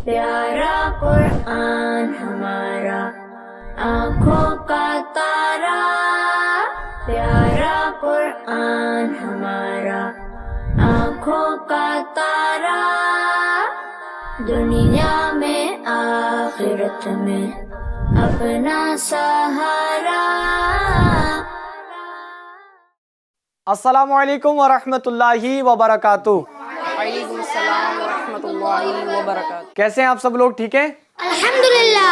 پیارا قرآن ہمارا آنکھوں کا تارا، پیارا قرآن ہمارا آنکھوں کا تارا، دنیا میں آخرت میں اپنا سہارا۔ السلام علیکم ورحمۃ اللہ وبرکاتہ۔ وعلیکم السلام ورحمۃ اللہ وبرکاتہ۔ کیسے ہیں آپ سب لوگ؟ ٹھیک ہیں؟ الحمدللہ۔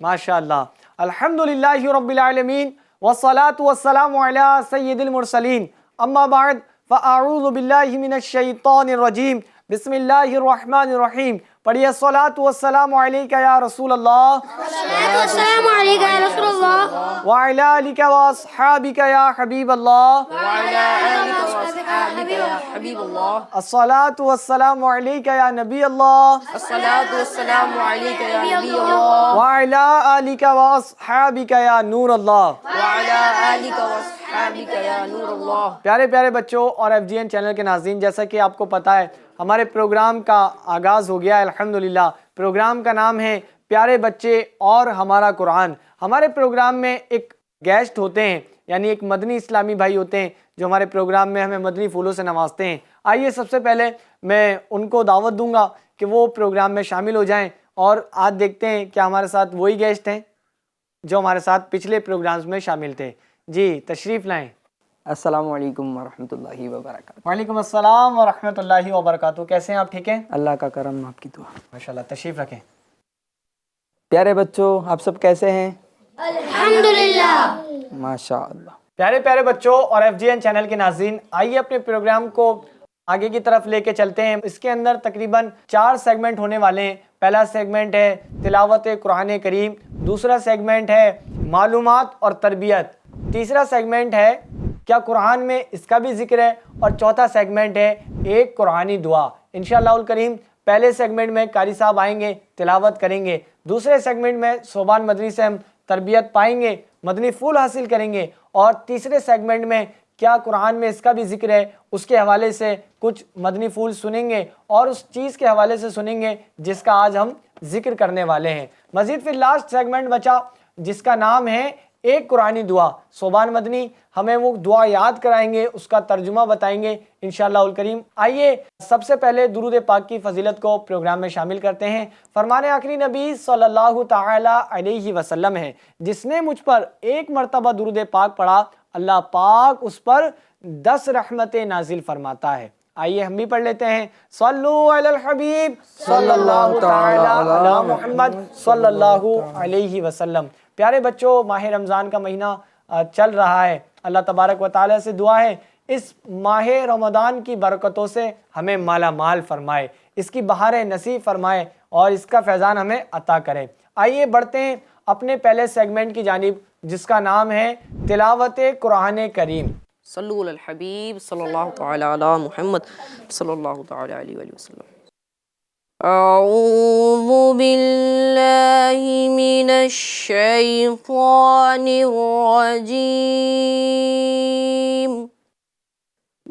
ماشاء اللہ، الحمدللہ رب العالمین والصلاة والسلام علی سید المرسلین، اما بعد فاعوذ باللہ من الشیطان الرجیم، بسم اللہ الرحمن الرحیم۔ پڑھیے الصلاة والسلام علیکہ یا رسول اللہ، السلام علیکم یا رسول اللہ، وعلی آلک واصحابک یا حبیب اللہ، وعلی آلک واصحابک یا حبیب اللہ، الصلاة والسلام علیکہ یا نبی اللہ، الصلاۃ والسلام علیک یا نبی اللہ، وعلی آلک واصحابک یا نور اللہ۔ وعلی آلک واصحابک یا نور اللہ۔ پیارے پیارے بچوں اور ایف جی این چینل کے ناظرین، جیسا کہ آپ کو پتہ ہے ہمارے پروگرام کا آغاز ہو گیا ہے الحمدللہ۔ پروگرام کا نام ہے پیارے بچے اور ہمارا قرآن۔ ہمارے پروگرام میں ایک گیسٹ ہوتے ہیں، یعنی ایک مدنی اسلامی بھائی ہوتے ہیں جو ہمارے پروگرام میں ہمیں مدنی پھولوں سے نوازتے ہیں۔ آئیے سب سے پہلے میں ان کو دعوت دوں گا کہ وہ پروگرام میں شامل ہو جائیں، اور آج دیکھتے ہیں کہ ہمارے ساتھ وہی گیسٹ ہیں جو ہمارے ساتھ پچھلے پروگرامز میں شامل تھے۔ جی تشریف لائیں۔ السلام علیکم ورحمۃ اللہ وبرکاتہ۔ وعلیکم السلام ورحمۃ اللہ وبرکاتہ۔ کیسے ہیں آپ؟ ٹھیک ہیں؟ اللہ کا کرم، آپ کی دعا۔ ماشاءاللہ، تشریف رکھیں۔ پیارے بچوں، آپ سب کیسے ہیں؟ الحمدللہ۔ ماشاء اللہ۔ پیارے پیارے بچوں اور ایف جی این چینل کے ناظرین، آئیے اپنے پروگرام کو آگے کی طرف لے کے چلتے ہیں۔ اس کے اندر تقریباً 4 سیگمنٹ ہونے والے ہیں۔ پہلا سیگمنٹ ہے تلاوت قرآن کریم، دوسرا سیگمنٹ ہے معلومات اور تربیت، تیسرا سیگمنٹ ہے کیا قرآن میں اس کا بھی ذکر ہے، اور چوتھا سیگمنٹ ہے ایک قرآنی دعا۔ انشاءاللہ الکریم پہلے سیگمنٹ میں قاری صاحب آئیں گے، تلاوت کریں گے۔ دوسرے سیگمنٹ میں صوبان مدنی سے ہم تربیت پائیں گے، مدنی پھول حاصل کریں گے، اور تیسرے سیگمنٹ میں کیا قرآن میں اس کا بھی ذکر ہے، اس کے حوالے سے کچھ مدنی پھول سنیں گے، اور اس چیز کے حوالے سے سنیں گے جس کا آج ہم ذکر کرنے والے ہیں۔ مزید پھر لاسٹ سیگمنٹ بچا جس کا نام ہے ایک قرآنی دعا۔ صوبان مدنی ہمیں وہ دعا یاد کرائیں گے، اس کا ترجمہ بتائیں گے انشاءاللہ الکریم۔ آئیے سب سے پہلے درود پاک کی فضیلت کو پروگرام میں شامل کرتے ہیں۔ فرمان آخری نبی صلی اللہ تعالی علیہ وسلم ہے، جس نے مجھ پر ایک مرتبہ درود پاک پڑھا، اللہ پاک اس پر 10 رحمتیں نازل فرماتا ہے۔ آئیے ہم بھی پڑھ لیتے ہیں۔ صلو علی الحبیب صلی اللہ تعالی علی محمد صلی اللہ علیہ وسلم۔ پیارے بچوں، ماہ رمضان کا مہینہ چل رہا ہے۔ اللہ تبارک و تعالیٰ سے دعا ہے اس ماہ رمضان کی برکتوں سے ہمیں مالا مال فرمائے، اس کی بہاریں نصیب فرمائے، اور اس کا فیضان ہمیں عطا کرے۔ آئیے بڑھتے ہیں اپنے پہلے سیگمنٹ کی جانب جس کا نام ہے تلاوت قرآن کریم۔ صلو علی الحبیب صلی اللہ تعالی علی محمد صلی اللہ تعالی علیہ وآلہ وسلم۔ اعوذ باللہ من الشیطان الرجیم،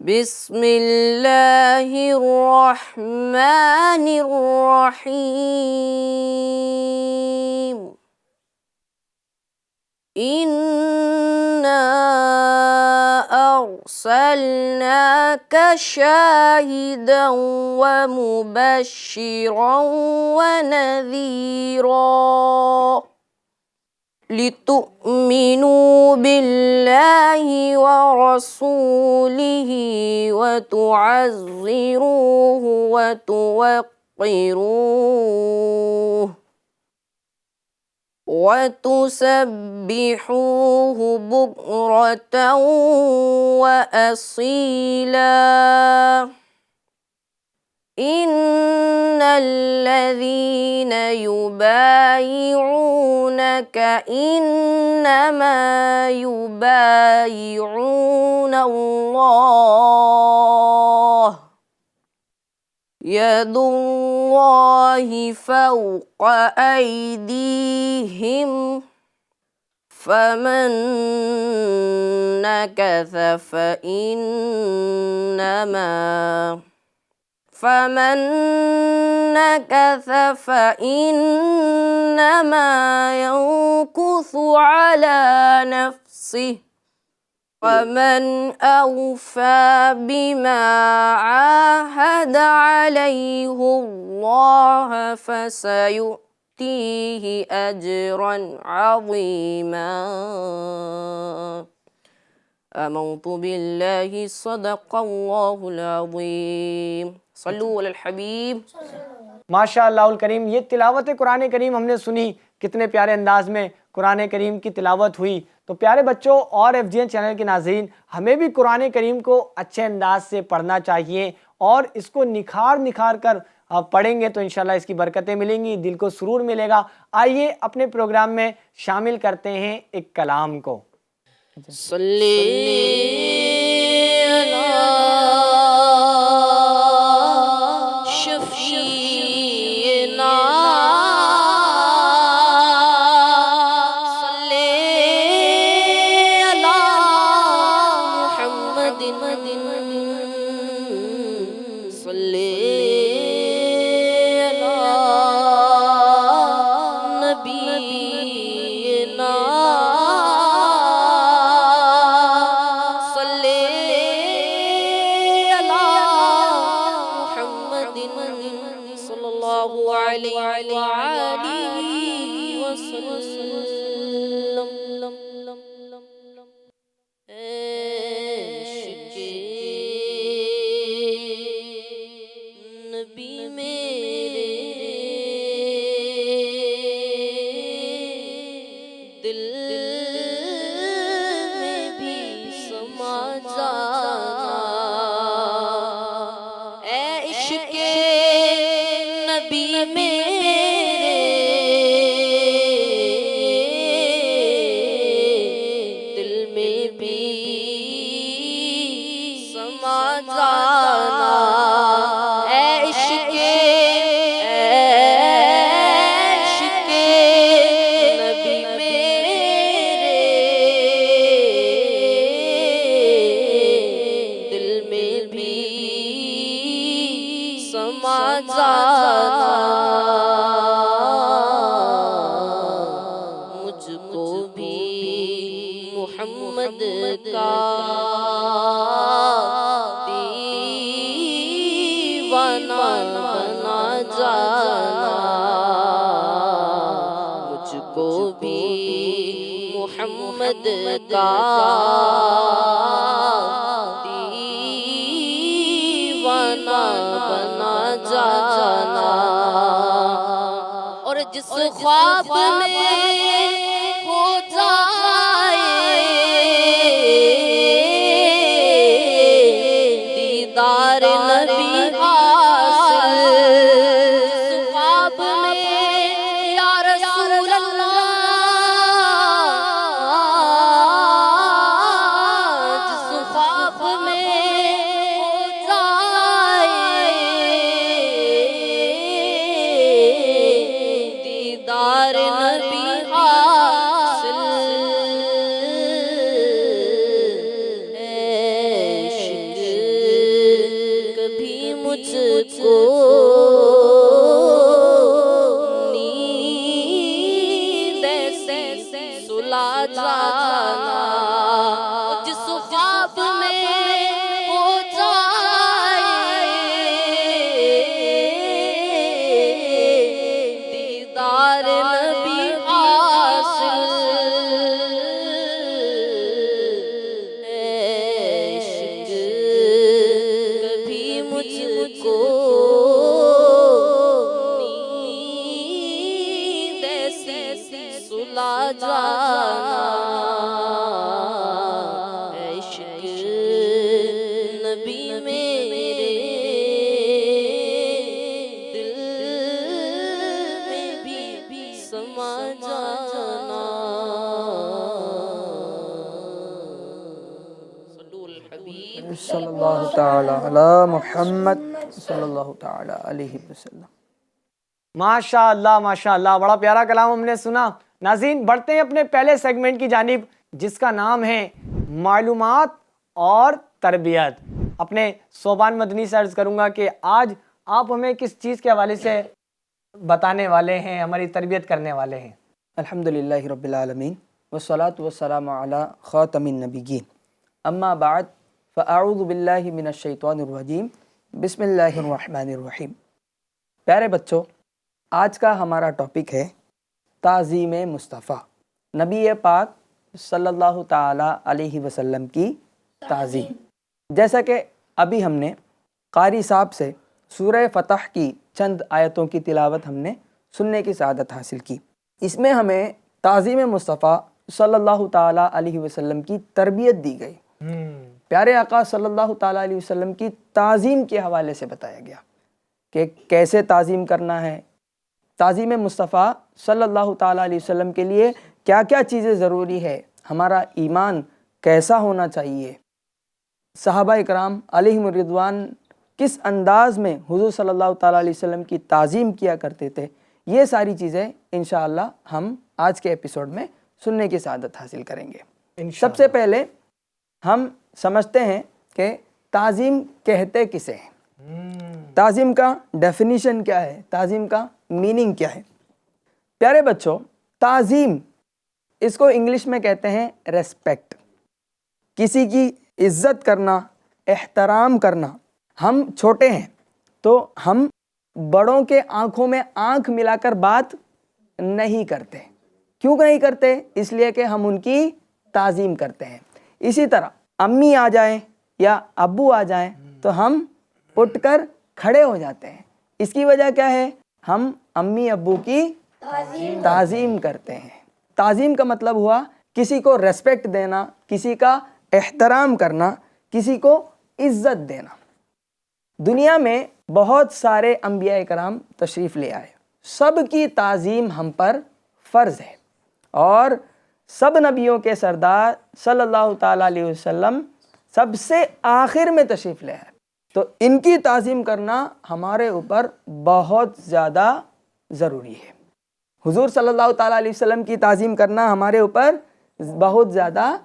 بسم اللہ الرحمن الرحیم۔ إِنَّا أَرْسَلْنَاكَ شَاهِدًا وَمُبَشِّرًا وَنَذِيرًا لِتُؤْمِنُوا بِاللَّهِ وَرَسُولِهِ وَتُعَزِّرُوهُ وَتُوَقِّرُوهُ وَتُسَبِّحُوهُ بُكْرَةً وَأَصِيلًا۔ إِنَّ الَّذِينَ يُبَايِعُونَكَ إِنَّمَا يُبَايِعُونَ اللَّهَ يَدُ اللَّهِ فَوْقَ أَيْدِيهِمْ فَمَن نَكَثَ فمن نكث فإنما ينكث على نفسه ومن أوفى بما عاهد عليه الله فسيؤتيه أجرا عظيما آمنت بالله صدق الله العظيم صلوا علی الحبیب ماشاء اللہ الکریم، یہ تلاوت قرآن کریم ہم نے سنی، کتنے پیارے انداز میں قرآن کریم کی تلاوت ہوئی۔ تو پیارے بچوں اور FGN چینل کے ناظرین، ہمیں بھی قرآن کریم کو اچھے انداز سے پڑھنا چاہیے اور اس کو نکھار کر پڑھیں گے تو انشاءاللہ اس کی برکتیں ملیں گی، دل کو سرور ملے گا۔ آئیے اپنے پروگرام میں شامل کرتے ہیں ایک کلام کو۔ صلی علی شفیعنا صلی علی محمد صلی علی نبینا نبی میرے دل میں بھی سما جانا، اے عشق نبی میرے دل میں بھی سما جانا، اے عشق نبی میرے دل میں بھی سما جانا، مجھ کو بھی محمد کا دیوانہ بنا جانا، مجھ کو بھی محمد کا دیوانہ بنا جانا، اور جس خواب میں ہو جائے دیدار نبی حاصل، جس خواب میں یا رسول اللہ، جس خواب میں ہو جائے دیدار نبی حاصل، عشق کبھی مجھ کو نیند ایسی سلا جانا، جس خواب میں ہو جائے دیدار نبی حاصل، عشق کبھی مجھ کو نیند ایسی سلا جانا، عشق نبی میرے دل میں بھی سما جانا، صلو علی الحبیب صلی اللہ تعالی علی محمد صلی اللہ تعالی علیہ وسلم۔ ماشاء اللہ بڑا پیارا کلام ہم نے سنا۔ ناظرین بڑھتے ہیں اپنے پہلے سیگمنٹ کی جانب جس کا نام ہے معلومات اور تربیت۔ اپنے صوبان مدنی سے عرض کروں گا کہ آج آپ ہمیں کس چیز کے حوالے سے بتانے والے ہیں، ہماری تربیت کرنے والے ہیں؟ الحمدللہ رب العالمین والصلاة والسلام علی خاتم النبیین اما بعد فاعوذ باللہ من الشیطان الرجیم بسم اللہ الرحمن الرحیم۔ پیارے بچوں، آج کا ہمارا ٹاپک ہے تعظیم مصطفیٰ، نبی پاک صلی اللہ تعالی علیہ وسلم کی تعظیم۔ جیسا کہ ابھی ہم نے قاری صاحب سے سورہ فتح کی چند آیتوں کی تلاوت ہم نے سننے کی سعادت حاصل کی، اس میں ہمیں تعظیم مصطفیٰ صلی اللہ تعالیٰ علیہ وسلم کی تربیت دی گئی۔ پیارے آقا صلی اللہ تعالیٰ علیہ وسلم کی تعظیم کے حوالے سے بتایا گیا کہ کیسے تعظیم کرنا ہے، تعظیم مصطفیٰ صلی اللہ تعالیٰ علیہ وسلم کے لیے کیا کیا چیزیں ضروری ہے، ہمارا ایمان کیسا ہونا چاہیے، صحابہ اکرام علیہم الرضوان کس انداز میں حضور صلی اللہ تعالیٰ علیہ وسلم کی تعظیم کیا کرتے تھے، یہ ساری چیزیں انشاءاللہ ہم آج کے ایپیسوڈ میں سننے کی سعادت حاصل کریں گے۔ سب سے پہلے ہم سمجھتے ہیں کہ تعظیم کہتے کسے ہیں، تعظیم کا ڈیفینیشن کیا ہے، تعظیم کا میننگ کیا ہے۔ پیارے بچوں، تعظیم اس کو انگلش میں کہتے ہیں ریسپیکٹ، کسی کی عزت کرنا، احترام کرنا۔ ہم چھوٹے ہیں تو ہم بڑوں کے آنکھوں میں آنکھ ملا کر بات نہیں کرتے۔ کیوں نہیں کرتے؟ اس لیے کہ ہم ان کی تعظیم کرتے ہیں۔ اسی طرح امی آ جائیں یا ابو آ جائیں تو ہم اٹھ کر کھڑے ہو جاتے ہیں۔ اس کی وجہ کیا ہے؟ ہم امی ابو کی تعظیم کرتے ہیں۔ تعظیم کا مطلب ہوا کسی کو ریسپیکٹ دینا، کسی کا احترام کرنا، کسی کو عزت دینا۔ دنیا میں بہت سارے انبیاء کرام تشریف لے آئے، سب کی تعظیم ہم پر فرض ہے، اور سب نبیوں کے سردار صلی اللہ تعالیٰ علیہ وسلم سب سے آخر میں تشریف لے آئے، تو ان کی تعظیم کرنا ہمارے اوپر بہت زیادہ ضروری ہے۔ حضور صلی اللہ تعالیٰ علیہ وسلم کی تعظیم کرنا ہمارے اوپر بہت زیادہ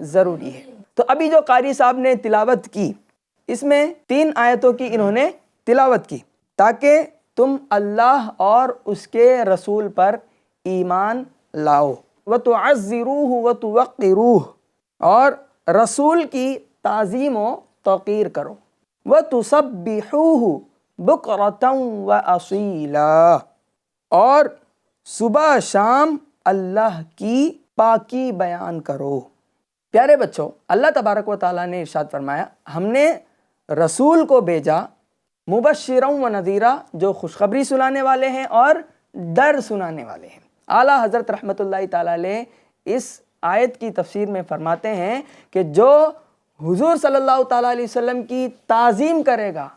ضروری ہے۔ تو ابھی جو قاری صاحب نے تلاوت کی، اس میں 3 آیتوں کی انہوں نے تلاوت کی تاکہ تم اللہ اور اس کے رسول پر ایمان لاؤ، وَتُعَزِّرُوهُ وَتُوَقِّرُوهُ، اور رسول کی تعظیم و توقیر کرو، وَتُسَبِّحُوهُ بُكْرَةً وَأَصِيلًا، اور صبح شام اللہ کی پاکی بیان کرو۔ پیارے بچوں، اللہ تبارک و تعالیٰ نے ارشاد فرمایا، ہم نے رسول کو بھیجا مبشرا و نذیرا، جو خوشخبری سنانے والے ہیں اور ڈر سنانے والے ہیں۔ اعلیٰ حضرت رحمۃ اللہ تعالیٰ علیہ اس آیت کی تفسیر میں فرماتے ہیں کہ جو حضور صلی اللہ تعالیٰ علیہ وسلم کی تعظیم کرے گا،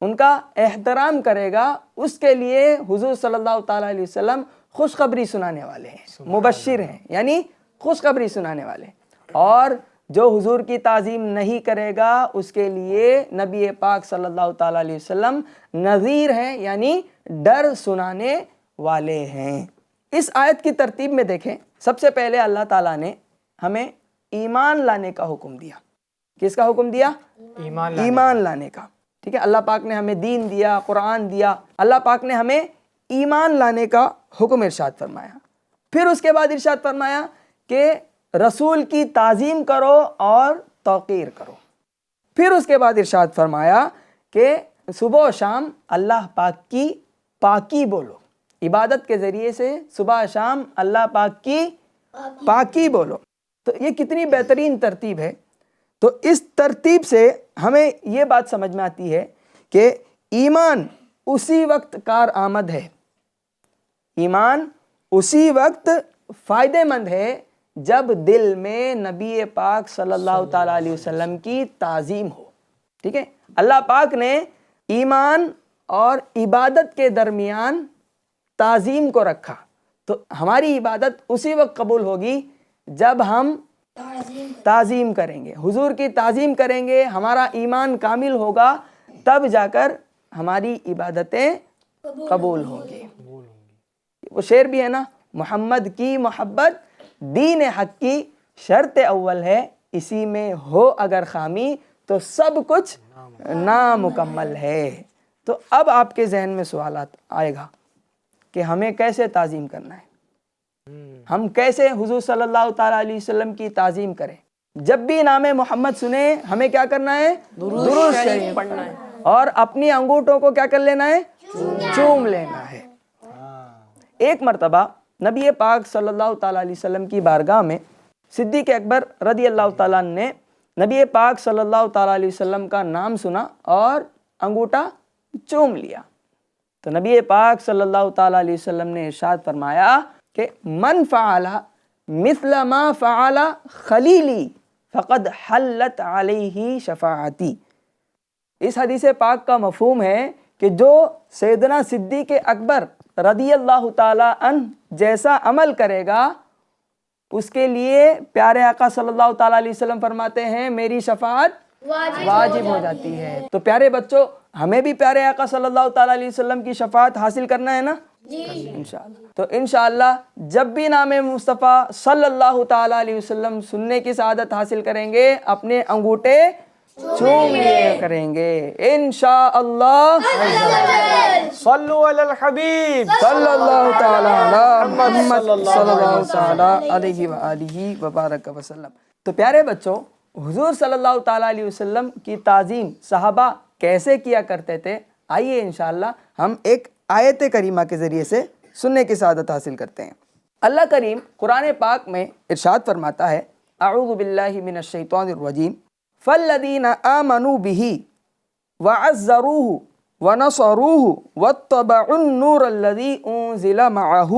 ان کا احترام کرے گا، اس کے لیے حضور صلی اللہ تعالیٰ علیہ وسلم خوشخبری سنانے والے ہیں، مبشر ہیں، یعنی خوشخبری سنانے والے۔ اور جو حضور کی تعظیم نہیں کرے گا، اس کے لیے نبی پاک صلی اللہ تعالیٰ علیہ وسلم نذیر ہیں، یعنی ڈر سنانے والے ہیں۔ اس آیت کی ترتیب میں دیکھیں، سب سے پہلے اللہ تعالیٰ نے ہمیں ایمان لانے کا حکم دیا۔ کس کا حکم دیا؟ ایمان لانے کا۔ ٹھیک ہے، اللہ پاک نے ہمیں دین دیا، قرآن دیا، اللہ پاک نے ہمیں ایمان لانے کا حکم ارشاد فرمایا۔ پھر اس کے بعد ارشاد فرمایا کہ رسول کی تعظیم کرو اور توقیر کرو۔ پھر اس کے بعد ارشاد فرمایا کہ صبح و شام اللہ پاک کی پاکی بولو، عبادت کے ذریعے سے صبح شام اللہ پاک کی پاکی بولو۔ تو یہ کتنی بہترین ترتیب ہے۔ تو اس ترتیب سے ہمیں یہ بات سمجھ میں آتی ہے کہ ایمان اسی وقت کارآمد ہے، ایمان اسی وقت فائدہ مند ہے جب دل میں نبی پاک صلی اللہ تعالیٰ علیہ وسلم کی تعظیم ہو۔ ٹھیک ہے، اللہ پاک نے ایمان اور عبادت کے درمیان تعظیم کو رکھا، تو ہماری عبادت اسی وقت قبول ہوگی جب ہم تعظیم کریں گے، حضور کی تعظیم کریں گے، ہمارا ایمان کامل ہوگا، تب جا کر ہماری عبادتیں قبول ہوں گی۔ وہ شعر بھی ہے نا، محمد کی محبت دین حق کی شرط اول ہے، اسی میں ہو اگر خامی تو سب کچھ نامکمل ہے۔ تو اب آپ کے ذہن میں سوالات آئے گا کہ ہمیں کیسے تعظیم کرنا ہے، ہم کیسے حضور صلی اللہ تعالیٰ علیہ وسلم کی تعظیم کریں۔ جب بھی نام محمد سنیں ہمیں کیا کرنا ہے؟ درود شریف پڑھنا ہے، اور اپنی انگوٹھوں کو کیا کر لینا ہے؟ چوم لینا ہے۔ ایک مرتبہ نبی پاک صلی اللہ تعالیٰ علیہ وسلم کی بارگاہ میں صدیق اکبر رضی اللہ تعالیٰ عنہ نے نبی پاک صلی اللہ تعالیٰ علیہ وسلم کا نام سنا اور انگوٹھا چوم لیا۔ تو نبی پاک صلی اللہ تعالیٰ علیہ وسلم نے ارشاد فرمایا کہ من فعل مثل ما فعل خلیلی فقد حلت علیہ شفاعتی۔ اس حدیث پاک کا مفہوم ہے کہ جو سیدنا صدیق اکبر رضی اللہ تعالیٰ عنہ جیسا عمل کرے گا اس کے لیے پیارے آقا صلی اللہ تعالیٰ علیہ وسلم فرماتے ہیں میری شفاعت واجب ہو جاتی ہے۔ تو پیارے بچوں ہمیں بھی پیارے آقا صلی اللہ تعالیٰ علیہ وسلم کی شفاعت حاصل کرنا ہے نا؟ انشاءاللہ۔ تو انشاءاللہ جب بھی نام مصطفیٰ صلی اللہ تعالیٰ علیہ وسلم سننے کی سعادت حاصل کریں گے اپنے انگوٹھے چوم لیا کریں گے انشاءاللہ۔ صلو علی الحبیب صلی اللہ تعالیٰ علی محمد صلی اللہ تعالیٰ علیہ وآلہ وبارک وسلم۔ تو پیارے بچوں حضور صلی اللہ تعالیٰ علیہ وسلم کی تعظیم صحابہ کیسے کیا کرتے تھے، آئیے انشاءاللہ ہم ایک آیت کریمہ کے ذریعے سے سننے کی سعادت حاصل کرتے ہیں۔ اللہ کریم قرآن پاک میں ارشاد فرماتا ہے اعوذ باللہ من الشیطان الرجیم فالذین آمنوا بہ وعزروہ ونصروہ واتبعوا النور الذی انزل معہ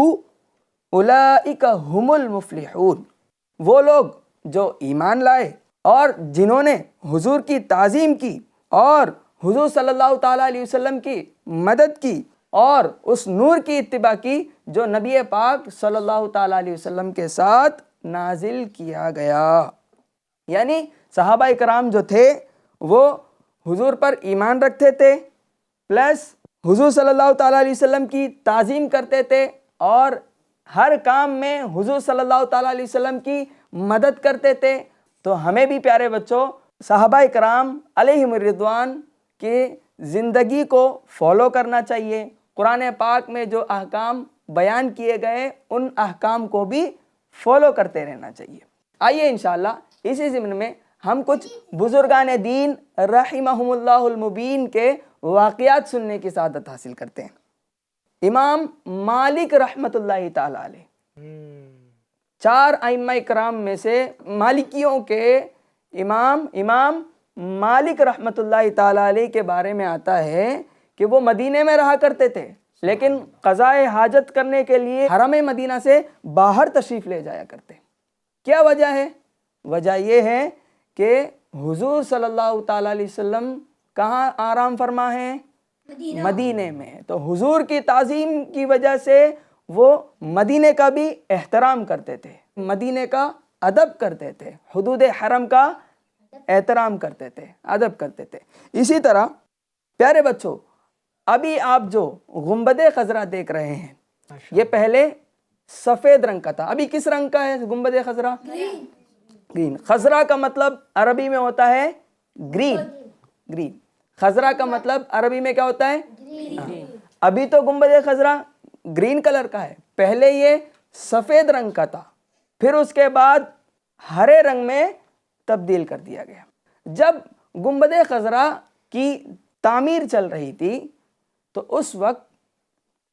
اولئک هم المفلحون۔ وہ لوگ جو ایمان لائے اور جنہوں نے حضور کی تعظیم کی اور حضور صلی اللہ تعالیٰ علیہ وسلم کی مدد کی اور اس نور کی اتباع کی جو نبی پاک صلی اللہ تعالیٰ علیہ وسلم کے ساتھ نازل کیا گیا۔ یعنی صحابہ کرام جو تھے وہ حضور پر ایمان رکھتے تھے پلس حضور صلی اللہ تعالیٰ علیہ وسلم کی تعظیم کرتے تھے اور ہر کام میں حضور صلی اللہ تعالیٰ علیہ وسلم کی مدد کرتے تھے۔ تو ہمیں بھی پیارے بچوں صحابہ کرام علیہم الرضوان کی زندگی کو فالو کرنا چاہیے، قرآن پاک میں جو احکام بیان کیے گئے ان احکام کو بھی فالو کرتے رہنا چاہیے۔ آئیے انشاءاللہ اسی ضمن میں ہم کچھ بزرگان دین رحمہم اللہ المبین کے واقعات سننے کی سعادت حاصل کرتے ہیں۔ امام مالک رحمۃ اللہ تعالیٰ علیہ، چار ائمہ کرام میں سے مالکیوں کے امام مالک رحمۃ اللہ تعالیٰ علیہ کے بارے میں آتا ہے کہ وہ مدینے میں رہا کرتے تھے لیکن قضاء حاجت کرنے کے لیے حرم مدینہ سے باہر تشریف لے جایا کرتے۔ کیا وجہ ہے؟ وجہ یہ ہے کہ حضور صلی اللہ تعالیٰ علیہ وسلم کہاں آرام فرما ہے؟ مدینے میں۔ تو حضور کی تعظیم کی وجہ سے وہ مدینے کا بھی احترام کرتے تھے، مدینے کا ادب کرتے تھے، حدود حرم کا احترام کرتے تھے، ادب کرتے تھے۔ اسی طرح پیارے بچوں ابھی آپ جو گنبد خضرا دیکھ رہے ہیں یہ پہلے سفید رنگ کا تھا، ابھی کس رنگ کا ہے گنبد خضرا؟ گرین۔ خضرا کا مطلب عربی میں ہوتا ہے گرین۔ خضرا کا مطلب عربی میں کیا ہوتا ہے؟ ابھی تو گنبد خضرا گرین کلر کا ہے، پہلے یہ سفید رنگ کا تھا، پھر اس کے بعد ہرے رنگ میں تبدیل کر دیا گیا۔ جب گنبد خضرا کی تعمیر چل رہی تھی تو اس وقت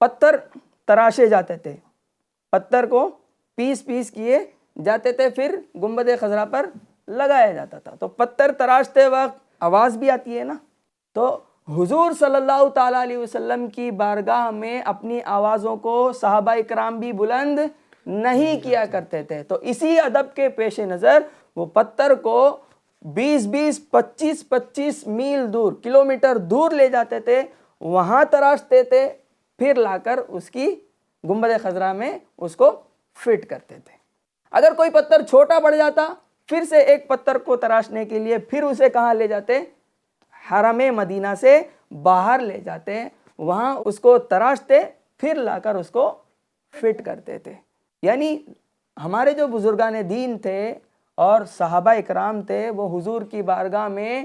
پتھر تراشے جاتے تھے، پتھر کو پیس کیے جاتے تھے، پھر گنبد خضرا پر لگایا جاتا تھا۔ تو پتھر تراشتے وقت آواز بھی آتی ہے نا، تو حضور صلی اللہ تعالیٰ علیہ وسلم کی بارگاہ میں اپنی آوازوں کو صحابہ کرام بھی بلند نہیں کیا کرتے تھے۔ تو اسی ادب کے پیش نظر وہ پتھر کو 20 25 میل دور، کلومیٹر دور لے جاتے تھے، وہاں تراشتے تھے، پھر لا کر اس کی گنبد خضرا میں اس کو فٹ کرتے تھے۔ اگر کوئی پتھر چھوٹا پڑ جاتا پھر سے ایک پتھر کو تراشنے کے لیے پھر اسے کہاں لے جاتے؟ حرم مدینہ سے باہر لے جاتے، وہاں اس کو تراشتے، پھر لا کر اس کو فٹ کرتے تھے۔ یعنی ہمارے جو بزرگان دین تھے اور صحابہ اکرام تھے وہ حضور کی بارگاہ میں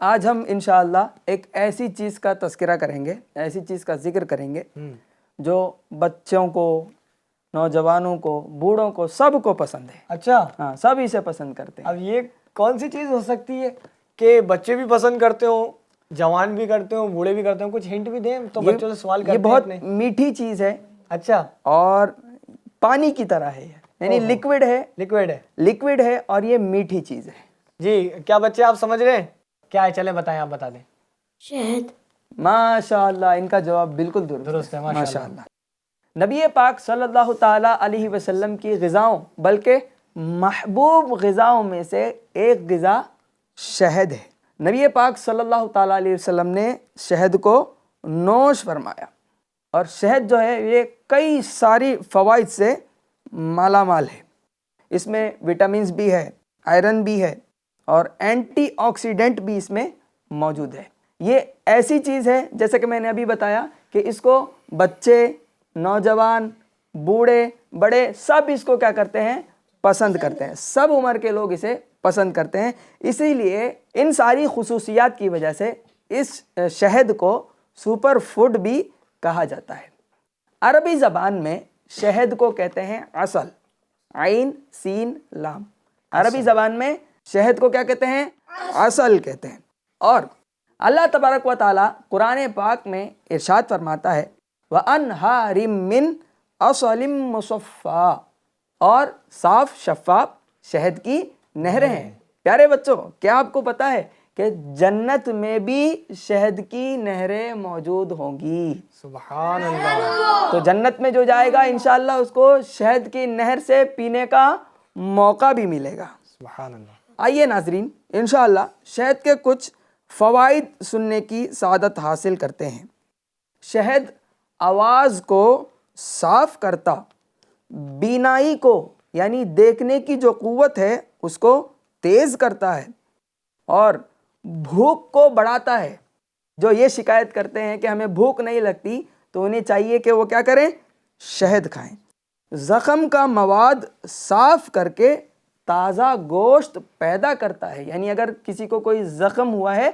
آج ہم انشاءاللہ ایک ایسی چیز کا تذکرہ کریں گے, ایسی چیز کا ذکر کریں گے جو بچوں کو, نوجوانوں کو, بوڑھوں کو, سب کو پسند ہے. اچھا, ہاں, سب اسے پسند کرتے ہیں. اب یہ کون سی چیز ہو سکتی ہے کہ بچے بھی پسند کرتے ہوں, جوان بھی کرتے ہوں, بوڑھے بھی کرتے ہوں؟ کچھ ہنٹ بھی دیں تو بچوں سے سوال کرتے یہ ہیں بہت اپنے. میٹھی چیز ہے اچھا, اور پانی کی طرح ہے, یعنی لکوڈ ہے, لکوڈ ہے. لکوڈ ہے اور یہ میٹھی چیز ہے. جی, کیا بچے آپ سمجھ رہے ہیں کیا ہے؟ چلیں بتائیں, آپ بتا دیں. شہد. ماشاءاللہ, ان کا جواب بالکل درست ہے, ماشاءاللہ. نبی پاک صلی اللہ تعالیٰ علیہ وسلم کی غذاؤں, بلکہ محبوب غذاؤں میں سے ایک غذا شہد ہے. نبی پاک صلی اللہ تعالیٰ علیہ وسلم نے شہد کو نوش فرمایا, اور شہد جو ہے یہ کئی ساری فوائد سے مالا مال ہے. اس میں وٹامنز بھی ہے, آئرن بھی ہے, اور اینٹی آکسیڈنٹ بھی اس میں موجود ہے. یہ ایسی چیز ہے جیسے کہ میں نے ابھی بتایا کہ اس کو بچے, نوجوان, بوڑھے, بڑے سب اس کو کیا کرتے ہیں؟ پسند کرتے ہیں. سب عمر کے لوگ اسے پسند کرتے ہیں. اسی لیے ان ساری خصوصیات کی وجہ سے اس شہد کو سپر فوڈ بھی کہا جاتا ہے. عربی زبان میں شہد کو کہتے ہیں عسل, عین سین لام. عربی زبان میں شہد کو کیا کہتے ہیں؟ عسل کہتے ہیں. اور اللہ تبارک و تعالیٰ قرآن پاک میں ارشاد فرماتا ہے وَأَنْهَارٍ مِّنْ عَسَلٍ مُّصَفًّى, اور صاف شفاف شہد کی نہریں ہیں. پیارے بچوں, کیا آپ کو پتا ہے کہ جنت میں بھی شہد کی نہریں موجود ہوں گی؟ سبحان اللہ. تو جنت میں جو جائے گا انشاءاللہ اس کو شہد کی نہر سے پینے کا موقع بھی ملے گا. سبحان اللہ. آئیے ناظرین, انشاءاللہ شہد کے کچھ فوائد سننے کی سعادت حاصل کرتے ہیں. شہد آواز کو صاف کرتا, بینائی کو یعنی دیکھنے کی جو قوت ہے اس کو تیز کرتا ہے, اور بھوک کو بڑھاتا ہے. جو یہ شکایت کرتے ہیں کہ ہمیں بھوک نہیں لگتی تو انہیں چاہیے کہ وہ کیا کریں؟ شہد کھائیں. زخم کا مواد صاف کر کے تازہ گوشت پیدا کرتا ہے, یعنی اگر کسی کو کوئی زخم ہوا ہے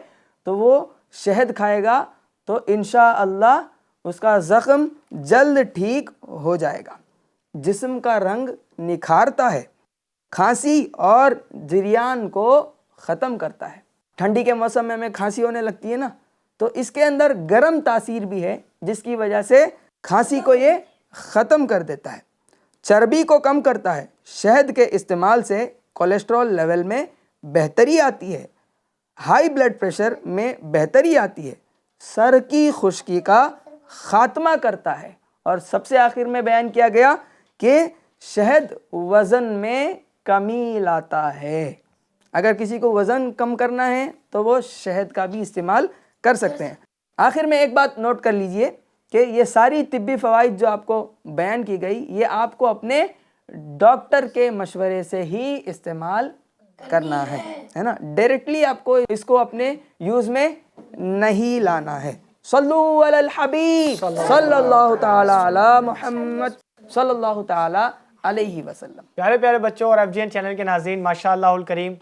تو وہ شہد کھائے گا تو انشاءاللہ اس کا زخم جلد ٹھیک ہو جائے گا. جسم کا رنگ نکھارتا ہے, کھانسی اور جریان کو ختم کرتا ہے. ٹھنڈی کے موسم میں ہمیں کھانسی ہونے لگتی ہے نا, تو اس کے اندر گرم تاثیر بھی ہے جس کی وجہ سے کھانسی کو یہ ختم کر دیتا ہے. چربی کو کم کرتا ہے. شہد کے استعمال سے کولیسٹرول لیول میں بہتری آتی ہے, ہائی بلڈ پریشر میں بہتری آتی ہے, سر کی خشکی کا خاتمہ کرتا ہے, اور سب سے آخر میں بیان کیا گیا کہ شہد وزن میں کمی لاتا ہے. اگر کسی کو وزن کم کرنا ہے تو وہ شہد کا بھی استعمال کر سکتے ہیں. آخر میں ایک بات نوٹ کر لیجئے کہ یہ ساری طبی فوائد جو آپ کو بیان کی گئی یہ آپ کو اپنے ڈاکٹر کے مشورے سے ہی استعمال کرنا ہے نا. ڈائریکٹلی آپ کو اس کو اپنے یوز میں نہیں لانا ہے. صلو علی الحبیب صلی اللہ تعالی علی محمد صلی اللہ تعالی علیہ وسلم. پیارے پیارے بچوں اور FGN چینل کے ناظرین, ماشاءاللہ الکریم,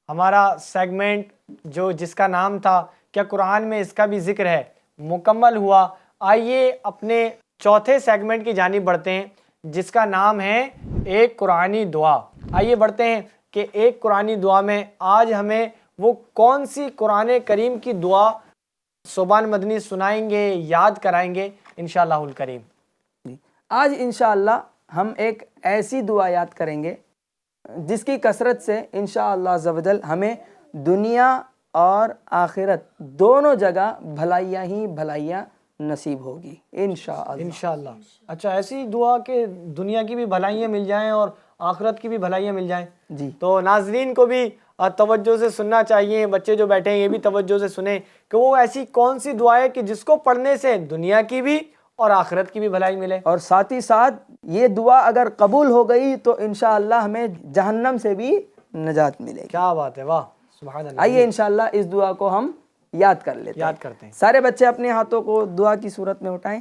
ہمارا سیگمنٹ جس کا نام تھا کیا قرآن میں اس کا بھی ذکر ہے مکمل ہوا. آئیے اپنے چوتھے سیگمنٹ کی جانب بڑھتے ہیں جس کا نام ہے ایک قرآنی دعا. آئیے بڑھتے ہیں کہ ایک قرآنی دعا میں آج ہمیں وہ کون سی قرآن کریم کی دعا صوبان مدنی سنائیں گے, یاد کرائیں گے انشاءاللہ الکریم. آج انشاءاللہ ہم ایک ایسی دعا یاد کریں گے جس کی کثرت سے انشاءاللہ عز و جل ہمیں دنیا اور آخرت دونوں جگہ بھلائیاں ہی بھلائیاں نصیب ہوگی انشاءاللہ. اچھا, ایسی دعا کہ دنیا کی بھی بھلائیاں مل جائیں اور آخرت کی بھی بھلائیاں مل جائیں. جی, تو ناظرین کو بھی توجہ سے سننا چاہیے, بچے جو بیٹھے ہیں یہ بھی توجہ سے سنیں کہ وہ ایسی کون سی دعا ہے کہ جس کو پڑھنے سے دنیا کی بھی اور آخرت کی بھی بھلائی ملے. اور ساتھ ہی ساتھ یہ دعا اگر قبول ہو گئی تو انشاءاللہ ہمیں جہنم سے بھی نجات ملے گی. کیا بات ہے, واہ سبحان اللہ. آئیے انشاءاللہ اس دعا کو ہم یاد کر لیتے ہیں. یاد کرتے ہیں. سارے بچے اپنے ہاتھوں کو دعا کی صورت میں اٹھائیں.